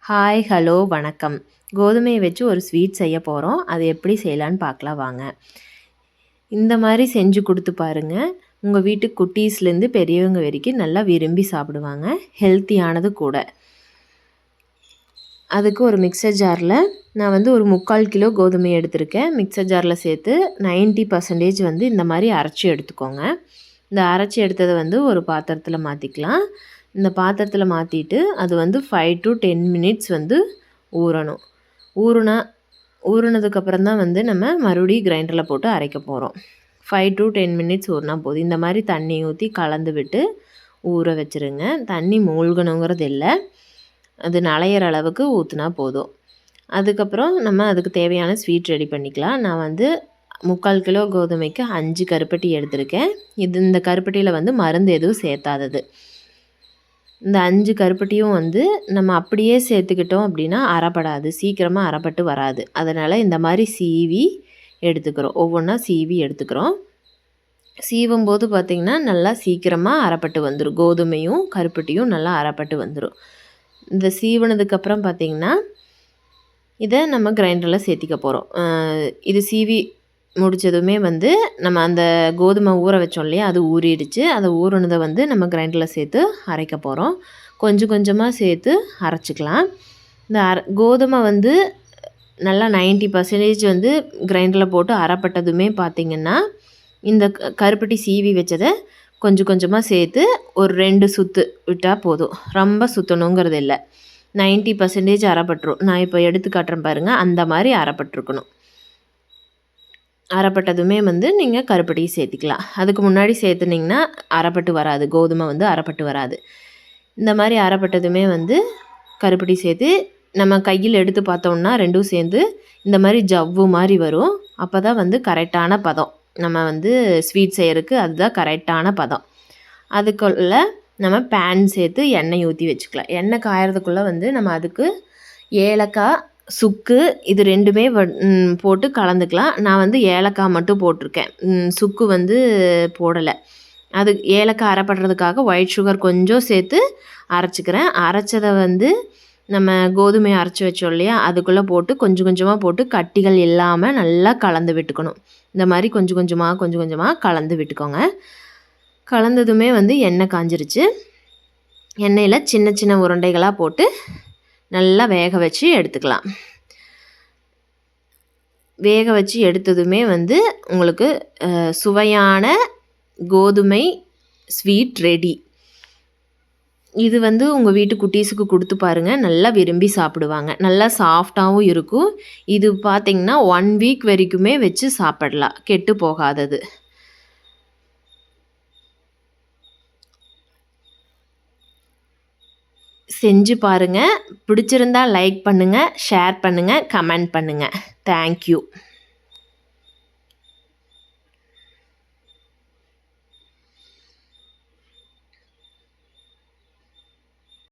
Hi, hello, வணக்கம். கோதுமையை வச்சு ஒரு ஸ்வீட் செய்ய போகிறோம். அது எப்படி செய்யலான்னு பார்க்கலாம் வாங்க. இந்த மாதிரி செஞ்சு கொடுத்து பாருங்கள். உங்கள் வீட்டு குட்டீஸ்லேருந்து பெரியவங்க வரைக்கும் நல்லா விரும்பி சாப்பிடுவாங்க. ஹெல்த்தியானது கூட. அதுக்கு ஒரு மிக்சர் ஜாரில் நான் ஒரு 3/4 கிலோ கோதுமை எடுத்திருக்கேன். மிக்சர் ஜாரில் சேர்த்து 90% இந்த மாதிரி அரைச்சி எடுத்துக்கோங்க. இந்த அரைச்சி எடுத்ததை ஒரு பாத்திரத்தில் மாற்றிக்கலாம். இந்த பாத்திரத்தில் மாற்றிட்டு அது 5 to 10 மினிட்ஸ் ஊறணும். ஊறினதுக்கப்புறம் தான் நம்ம மறுபடியும் கிரைண்டரில் போட்டு அரைக்க போகிறோம். 5 to 10 மினிட்ஸ் ஊறினா போதும். இந்த மாதிரி தண்ணி ஊற்றி கலந்து விட்டு ஊற வச்சுருங்க. தண்ணி மூழ்கணுங்கிறது இல்லை, அது நனையிற அளவுக்கு ஊற்றினா போதும். அதுக்கப்புறம் அதுக்கு தேவையான ஸ்வீட் ரெடி பண்ணிக்கலாம். நான் 3/4 கிலோ கோதுமைக்கு 5 கருப்பட்டி எடுத்திருக்கேன். இந்த கருப்பட்டியில் மருந்து எதுவும் சேர்த்தாதது. இந்த 5 கருப்பட்டியும் நம்ம அப்படியே சேர்த்துக்கிட்டோம் அப்படின்னா அரைப்படாது, சீக்கிரமாக அரைப்பட்டு வராது. அதனால் இந்த மாதிரி சீவி எடுத்துக்கிறோம். ஒவ்வொன்றா சீவி எடுத்துக்கிறோம். சீவும் போது பார்த்திங்கன்னா நல்லா சீக்கிரமாக அரைப்பட்டு வந்துடும். கோதுமையும் கருப்பட்டியும் நல்லா அரைப்பட்டு வந்துடும். இந்த சீவினதுக்கப்புறம் பார்த்திங்கன்னா இதை நம்ம கிரைண்டரில் சேர்த்திக்க போகிறோம். இது சீவி முடித்ததுமே நம்ம அந்த கோதுமை ஊற வச்சோம் இல்லையா, அது ஊறிடுச்சு. அதை ஊறினதை நம்ம கிரைண்டரில் சேர்த்து அரைக்க போகிறோம். கொஞ்சம் கொஞ்சமாக சேர்த்து அரைச்சிக்கலாம். இந்த கோதுமை நல்லா 90% கிரைண்டரில் போட்டு அரைப்பட்டதுமே பார்த்திங்கன்னா இந்த கருப்பட்டி சீவி வச்சதை கொஞ்சம் கொஞ்சமாக சேர்த்து ஒரு 2 சுற்று விட்டால் போதும். ரொம்ப சுற்றணுங்கிறது இல்லை, 90% அரைப்பட்டுரும். நான் இப்போ எடுத்து காட்டுறேன் பாருங்கள், அந்த மாதிரி அரைப்பட்டுருக்கணும். அரைப்பட்டதுமே நீங்கள் கருப்பட்டியை சேர்த்திக்கலாம். அதுக்கு முன்னாடி சேர்த்துனிங்கன்னா அரைப்பட்டு வராது, கோதுமை அரைப்பட்டு வராது. இந்த மாதிரி அரைப்பட்டதுமே கருப்பட்டி சேர்த்து நம்ம கையில் எடுத்து பார்த்தோம்னா ரெண்டும் சேர்ந்து இந்த மாதிரி ஜவ்வு மாதிரி வரும். அப்போ தான் கரெக்டான பதம். நம்ம ஸ்வீட் செய்கிறதுக்கு அதுதான் கரெக்டான பதம். அதுக்குள்ளே நம்ம பேன் சேர்த்து எண்ணெய் ஊற்றி வச்சுக்கலாம். எண்ணெய் காயறதுக்குள்ளே நம்ம அதுக்கு ஏலக்காய், சுக்கு இது ரெண்டுமே போட்டு கலந்துக்கலாம். நான் ஏலக்காய் மட்டும் போட்டிருக்கேன், சுக்கு போடலை. அது ஏலக்காய் அரைப்படுறதுக்காக ஒயிட் சுகர் கொஞ்சம் சேர்த்து அரைச்சிக்கிறேன். அரைச்சதை நம்ம கோதுமையை அரைச்சி வச்சோம் இல்லையா, அதுக்குள்ளே போட்டு கொஞ்சம் கொஞ்சமாக போட்டு கட்டிகள் இல்லாமல் நல்லா கலந்து விட்டுக்கணும். இந்த மாதிரி கொஞ்சம் கொஞ்சமாக கலந்து விட்டுக்கோங்க. கலந்ததுமே எண்ணெய் காஞ்சிருச்சு. எண்ணெயில் சின்ன சின்ன உருண்டைகளாக போட்டு நல்லா வேக வச்சு எடுத்துக்கலாம். வேக வச்சு எடுத்ததுமே உங்களுக்கு சுவையான கோதுமை ஸ்வீட் ரெடி. இது உங்கள் வீட்டு குட்டீஸுக்கு கொடுத்து பாருங்கள், நல்லா விரும்பி சாப்பிடுவாங்க. நல்லா சாஃப்டாகவும் இருக்கும். இது பார்த்திங்கன்னா 1 வீக் வரைக்குமே வச்சு சாப்பிடலாம், கெட்டு போகாதது. செஞ்சு பாருங்கள். பிடிச்சிருந்தா லைக் பண்ணுங்கள், ஷேர் பண்ணுங்கள், கமெண்ட் பண்ணுங்கள். தேங்க்யூ.